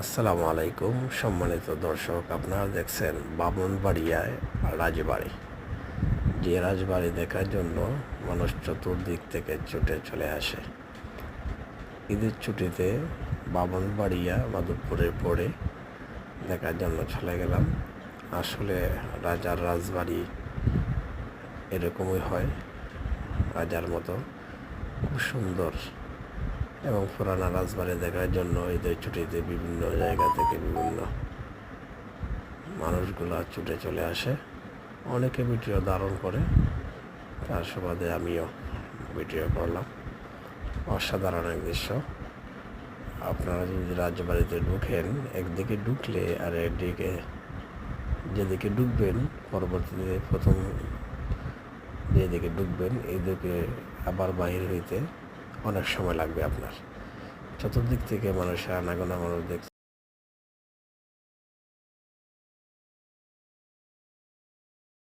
আসসালামু আলাইকুম সম্মানিত দর্শক, আপনারা দেখছেন বামনবাড়িয়ায় রাজবাড়ি। যে রাজবাড়ি দেখার জন্য মানুষ চতুর্দিক থেকে ছুটে চলে আসে। ঈদের ছুটিতে বামনবাড়িয়া মাধবপুরের পরে দেখার জন্য চলে গেলাম। আসলে রাজার রাজবাড়ি এরকমই হয়, রাজার মতো খুব সুন্দর। এবং পুরানা রাজবাড়ি দেখার জন্য ঈদের ছুটিতে বিভিন্ন জায়গা থেকে বিভিন্ন মানুষগুলো ছুটে চলে আসে। অনেকে ভিডিও ধারণ করে, তার সুবাদে আমিও ভিডিও করলাম। অসাধারণ এক দৃশ্য। আপনারা যদি রাজবাড়িতে ঢুকেন, একদিকে ঢুকলে আর একদিকে যেদিকে ঢুকবেন, পরবর্তীতে প্রথম যেদিকে ঢুকবেন এদিকে আবার বাইরে হইতে অনেক সময় লাগবে আপনার। চতুর্দিক থেকে মানুষের আনাগোনা মানুষ দেখছে।